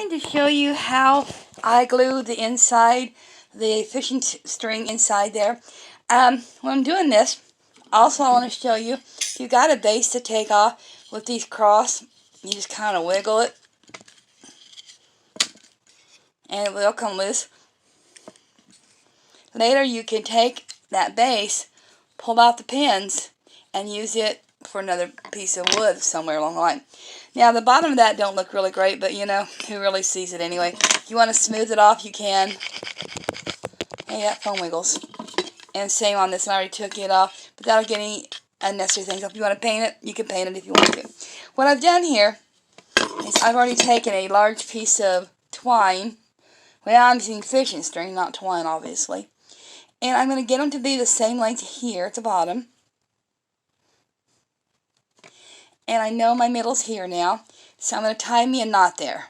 going to show you how I glue the inside, the fishing string inside there. When I'm doing this, also I want to show you, if you've got a base to take off with these cross, you just kind of wiggle it, and it will come loose. Later you can take that base, pull out the pins, and use it for another piece of wood somewhere along the line. Now the bottom of that don't look really great, but you know, who really sees it anyway. If you want to smooth it off, you can. Hey, that foam wiggles. And same on this, and I already took it off, but that'll get any unnecessary things off. If you want to paint it, you can paint it if you want to. What I've done here is I've already taken a large piece of twine. Well, I'm using fishing string, not twine, obviously. And I'm going to get them to be the same length here at the bottom. And I know my middle's here now, so I'm going to tie me a knot there.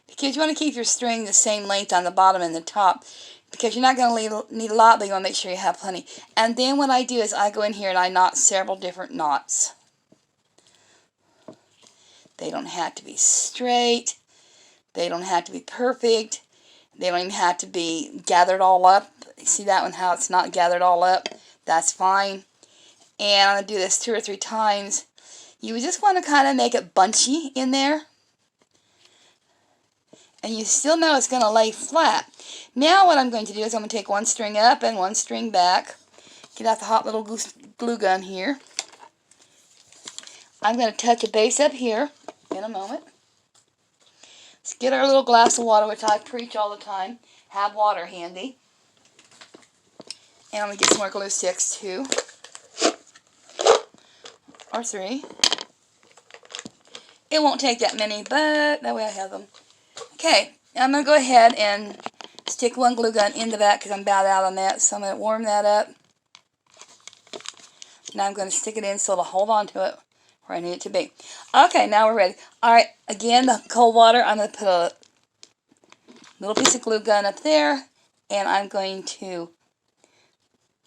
Because you want to keep your string the same length on the bottom and the top, because you're not going to need a lot, but you want to make sure you have plenty. And then what I do is I go in here and I knot several different knots. They don't have to be straight. They don't have to be perfect. They don't even have to be gathered all up. See that one, how it's not gathered all up? That's fine. And I'm going to do this 2 or 3 times. You just want to kind of make it bunchy in there. And you still know it's going to lay flat. Now what I'm going to do is I'm going to take one string up and one string back. Get out the hot little glue gun here. I'm going to touch a base up here in a moment. Let's get our little glass of water, which I preach all the time. Have water handy. And I'm going to get some more glue sticks too. Or 3. It won't take that many, but that way I have them. Okay, I'm going to go ahead and stick one glue gun in the back because I'm about out on that. So I'm going to warm that up. Now I'm going to stick it in so it'll hold on to it where I need it to be. Okay, now we're ready. Alright, again, the cold water, I'm going to put a little piece of glue gun up there, and I'm going to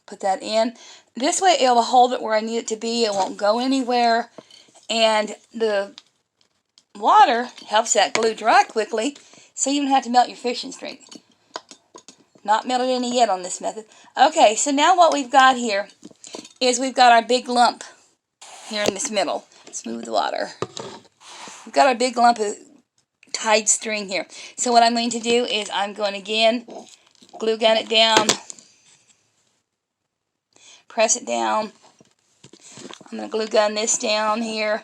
put that in. This way it'll hold it where I need it to be. It won't go anywhere. And the water helps that glue dry quickly, so you don't have to melt your fishing string. Not melted any yet on this method. Okay, so now what we've got here is we've got our big lump here in this middle. Smooth water. We've got our big lump of tied string here. So what I'm going to do is I'm going to again glue gun it down, press it down. I'm going to glue gun this down here,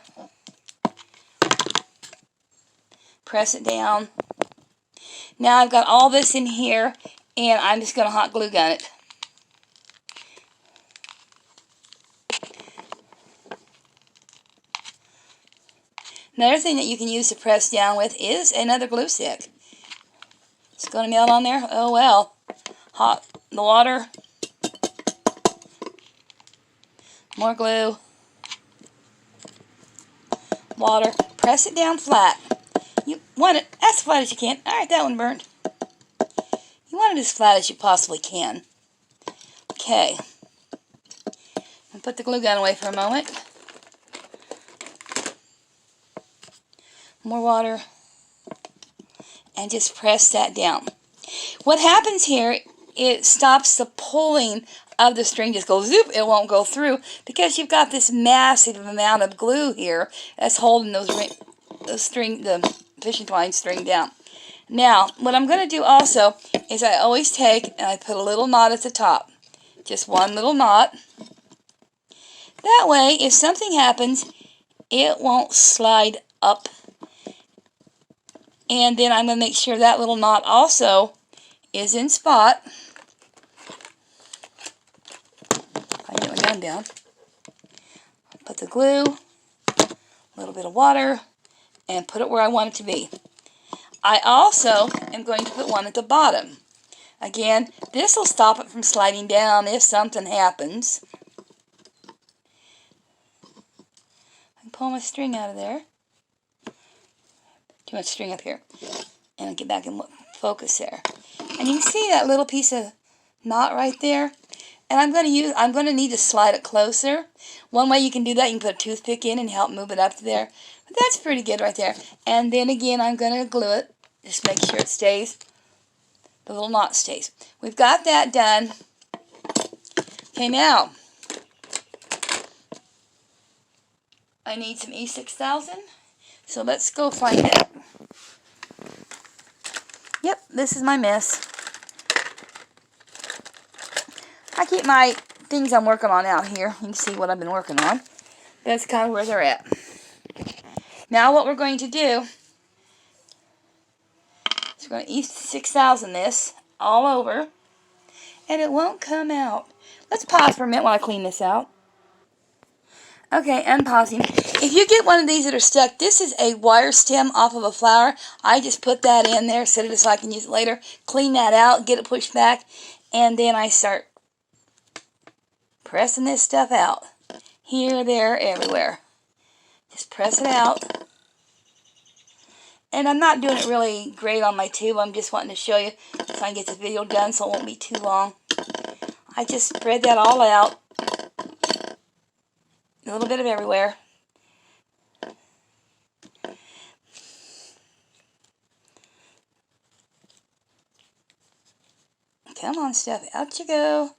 press it down. Now I've got all this in here, and I'm just going to hot glue gun it. Another thing that you can use to press down with is another glue stick. It's going to melt on there. Oh well. Hot the water. More glue. Water. Press it down flat. You want it as flat as you can. Alright, that one burned. You want it as flat as you possibly can. Okay. I'll put the glue gun away for a moment. More water. And just press that down. What happens here, it stops the pulling of the string. Just goes zoop, it won't go through because you've got this massive amount of glue here that's holding the fishing twine string down. Now, what I'm going to do also is I always take and I put a little knot at the top. Just one little knot. That way, if something happens, it won't slide up. And then I'm going to make sure that little knot also is in spot. I get my gun down. Put the glue, a little bit of water, and put it where I want it to be. I also am going to put one at the bottom. Again, this will stop it from sliding down if something happens. I can pull my string out of there. Too much string up here. And I'll get back and focus there. And you can see that little piece of knot right there. And I'm going to need to slide it closer. One way you can do that, you can put a toothpick in and help move it up there. But that's pretty good right there. And then again, I'm going to glue it. Just make sure it stays. The little knot stays. We've got that done. Okay, now I need some E6000. So let's go find it. Yep, this is my mess. I keep my things I'm working on out here. You can see what I've been working on. That's kind of where they're at. Now what we're going to do is we're going to E6000 this all over. And it won't come out. Let's pause for a minute while I clean this out. Okay, unpausing. If you get one of these that are stuck, this is a wire stem off of a flower. I just put that in there, set it so I can use it later. Clean that out, get it pushed back, and then I start pressing this stuff out. Here, there, everywhere. Just press it out. And I'm not doing it really great on my tube. I'm just wanting to show you so I can get this video done so it won't be too long. I just spread that all out. A little bit of everywhere. Come on, stuff. Out you go.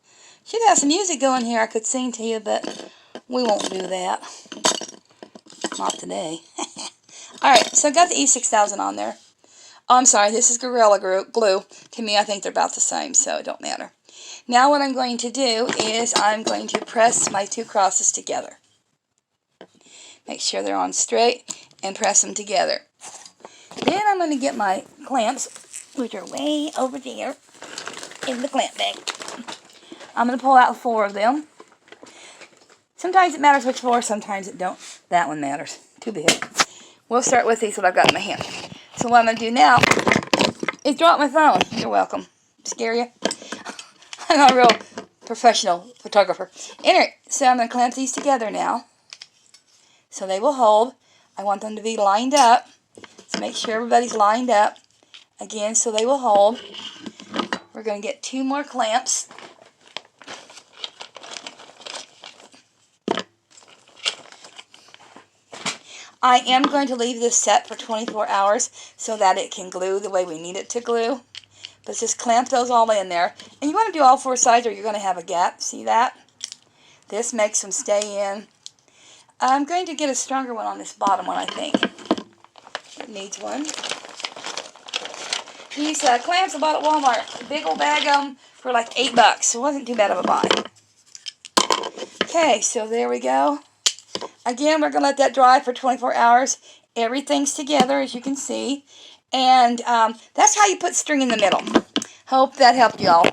Should have some music going here I could sing to you, but we won't do that. Not today. Alright, so I've got the E6000 on there. Oh, I'm sorry, this is Gorilla Glue. To me, I think they're about the same, so it don't matter. Now what I'm going to do is I'm going to press my two crosses together. Make sure they're on straight and press them together. Then I'm going to get my clamps, which are way over there in the clamp bag. I'm going to pull out 4 of them. Sometimes it matters which 4, sometimes it don't. That one matters. Too big. We'll start with these, what I've got in my hand. So what I'm going to do now is drop my phone. You're welcome. Scare you? I'm not a real professional photographer. Anyway, so I'm going to clamp these together now. So they will hold. I want them to be lined up. So make sure everybody's lined up. Again, so they will hold. We're going to get 2 more clamps. I am going to leave this set for 24 hours so that it can glue the way we need it to glue. But just clamp those all in there. And you want to do all 4 sides or you're going to have a gap. See that? This makes them stay in. I'm going to get a stronger one on this bottom one, I think. It needs one. These clamps I bought at Walmart. A big old bag of them for like $8. So it wasn't too bad of a buy. Okay, so there we go. Again, we're going to let that dry for 24 hours. Everything's together, as you can see. And that's how you put string in the middle. Hope that helped y'all.